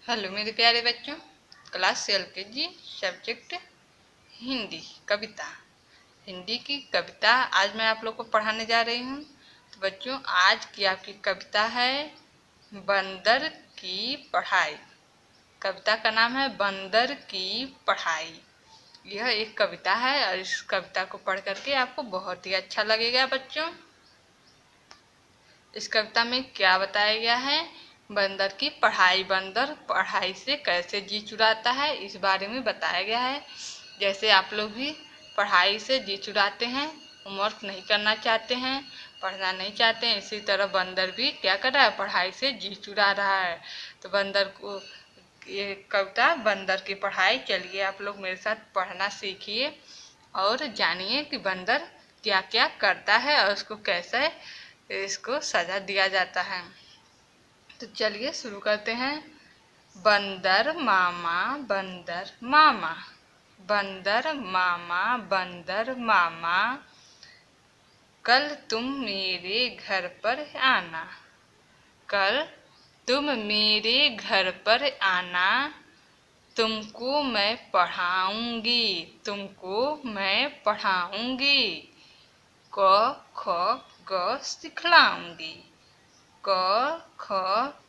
Hello मेरे प्यारे बच्चों, क्लास LKG सब्जेक्ट हिंदी कविता। हिंदी की कविता आज मैं आप लोग को पढ़ाने जा रही हूँ। तो बच्चों, आज की आपकी कविता है बंदर की पढ़ाई। कविता का नाम है बंदर की पढ़ाई। यह एक कविता है और इस कविता को पढ़ करके आपको बहुत ही अच्छा लगेगा बच्चों। इस कविता में क्या बताया गया है? बंदर की पढ़ाई। बंदर पढ़ाई से कैसे जी चुराता है, इस बारे में बताया गया है। जैसे आप लोग भी पढ़ाई से जी चुराते हैं, होमवर्क नहीं करना चाहते हैं, पढ़ना नहीं चाहते हैं, इसी तरह बंदर भी क्या कर रहा है? पढ़ाई से जी चुरा रहा है। तो बंदर को ये कविता बंदर की पढ़ाई। चलिए आप लोग मेरे साथ पढ़ना सीखिए और जानिए कि बंदर क्या क्या करता है और उसको कैसे इसको सजा दिया जाता है। तो चलिए शुरू करते हैं। बंदर मामा, बंदर मामा, बंदर मामा, बंदर मामा, कल तुम मेरे घर पर आना, कल तुम मेरे घर पर आना, तुमको मैं पढ़ाऊंगी, तुमको मैं पढ़ाऊंगी, क ख ग सिखलाऊंगी, क ख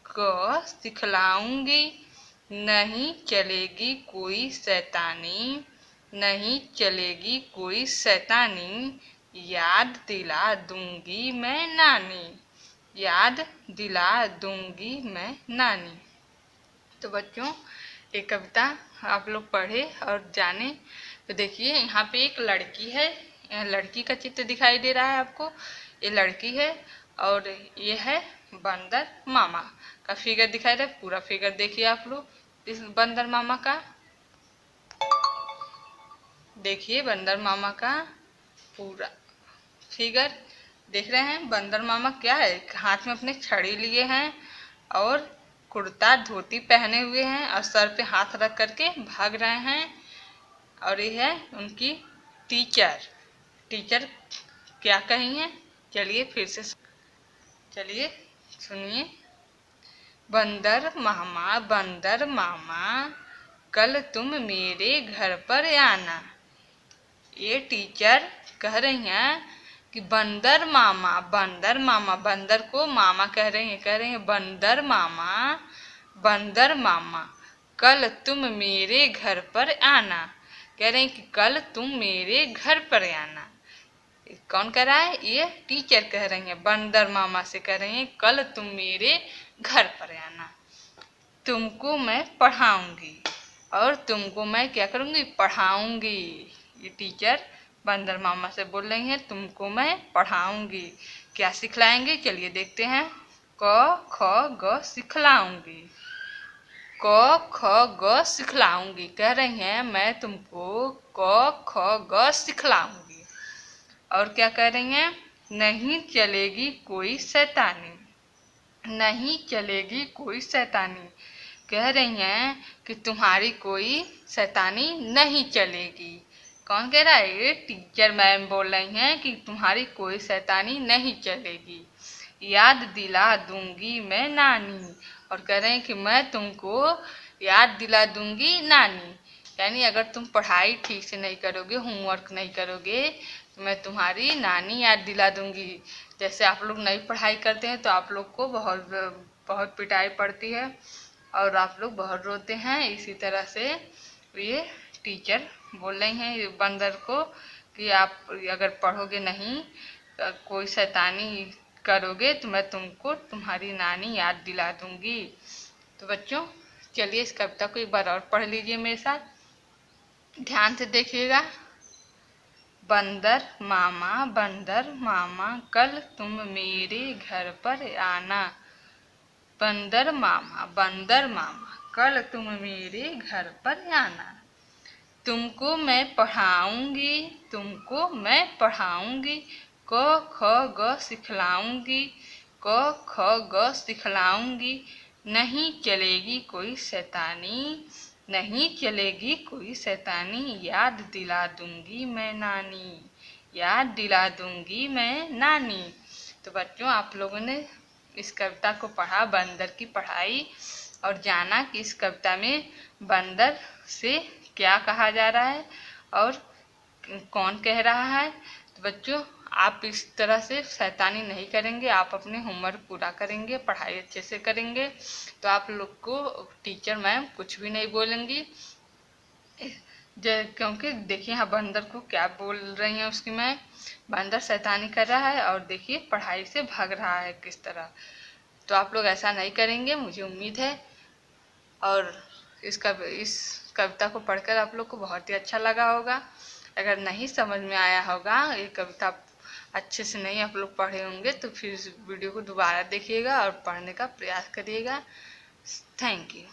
ग सिखलाऊंगी, नहीं चलेगी कोई शैतानी, नहीं चलेगी कोई शैतानी, याद दिला दूंगी मैं नानी, याद दिला दूंगी मैं नानी। तो बच्चों, ये कविता आप लोग पढ़े और जाने। तो देखिए यहाँ पे एक लड़की है, लड़की का चित्र दिखाई दे रहा है आपको। ये लड़की है और ये है बंदर मामा का फिगर दिखाई दे रहा है। पूरा फिगर देखिए आप लोग इस बंदर मामा का। देखिए बंदर मामा का पूरा फिगर देख रहे हैं। बंदर मामा क्या है, हाथ में अपने छड़ी लिए हैं और कुर्ता धोती पहने हुए हैं और सर पे हाथ रख करके भाग रहे हैं। और ये है उनकी टीचर। टीचर क्या कही है, चलिए फिर से चलिए सुनिए। बंदर मामा, बंदर मामा, कल तुम मेरे घर पर आना। ये टीचर कह रही हैं कि बंदर मामा, बंदर मामा, बंदर को मामा कह रही हैं बंदर मामा, बंदर मामा, कल तुम मेरे घर पर आना। कह रहे हैं कि कल तुम मेरे घर पर आना। कौन कह रहा है? ये टीचर कह रही हैं, बंदर मामा से कह रही हैं कल तुम मेरे घर पर आना, तुमको मैं पढ़ाऊंगी और तुमको मैं क्या करूंगी? पढ़ाऊंगी। ये टीचर बंदर मामा से बोल रही हैं तुमको मैं पढ़ाऊंगी। क्या सिखलाएंगे? चलिए देखते हैं। क ख ग सिखलाऊंगी, क ख ग सिखलाऊंगी। कह रही हैं मैं तुमको क ख ग सिखलाऊंगी। और क्या कह रही हैं? नहीं चलेगी कोई शैतानी, नहीं चलेगी कोई शैतानी। कह रही हैं कि तुम्हारी कोई शैतानी नहीं चलेगी। कौन कह रहा है? ये टीचर मैम बोल रही हैं कि तुम्हारी कोई शैतानी नहीं चलेगी, याद दिला दूंगी मैं नानी। और कह रहे हैं कि मैं तुमको याद दिला दूंगी नानी, यानी अगर तुम पढ़ाई ठीक से नहीं करोगे, होमवर्क नहीं करोगे, तो मैं तुम्हारी नानी याद दिला दूंगी। जैसे आप लोग नई पढ़ाई करते हैं तो आप लोग को बहुत बहुत पिटाई पड़ती है और आप लोग बहुत रोते हैं। इसी तरह से ये टीचर बोल रही हैं बंदर को कि आप अगर पढ़ोगे नहीं, कोई शैतानी करोगे तो मैं तुमको तुम्हारी नानी याद दिला दूंगी। तो बच्चों, चलिए इस कविता को एक बार और पढ़ लीजिए मेरे साथ, ध्यान से देखिएगा। बंदर मामा, बंदर मामा, कल तुम मेरे घर पर आना, बंदर मामा, बंदर मामा, कल तुम मेरे घर पर आना, तुमको मैं पढ़ाऊंगी, तुमको मैं पढ़ाऊंगी, क ख ग सिखलाऊंगी, क ख ग सिखलाऊंगी, नहीं चलेगी कोई शैतानी, नहीं चलेगी कोई शैतानी, याद दिला दूंगी मैं नानी, याद दिला दूंगी मैं नानी। तो बच्चों, आप लोगों ने इस कविता को पढ़ा, बंदर की पढ़ाई। और जाना कि इस कविता में बंदर से क्या कहा जा रहा है और कौन कह रहा है। तो बच्चों, आप इस तरह से शैतानी नहीं करेंगे, आप अपने होमवर्क पूरा करेंगे, पढ़ाई अच्छे से करेंगे, तो आप लोग को टीचर मैम कुछ भी नहीं बोलेंगी। क्योंकि देखिए यहाँ बंदर को क्या बोल रही हैं उसकी मैम, बंदर शैतानी कर रहा है और देखिए पढ़ाई से भाग रहा है किस तरह। तो आप लोग ऐसा नहीं करेंगे, मुझे उम्मीद है। और इस कविता को पढ़कर आप लोग को बहुत ही अच्छा लगा होगा। अगर नहीं समझ में आया होगा, ये कविता अच्छे से नहीं आप लोग पढ़े होंगे, तो फिर इस वीडियो को दोबारा देखिएगा और पढ़ने का प्रयास करिएगा। Thank you.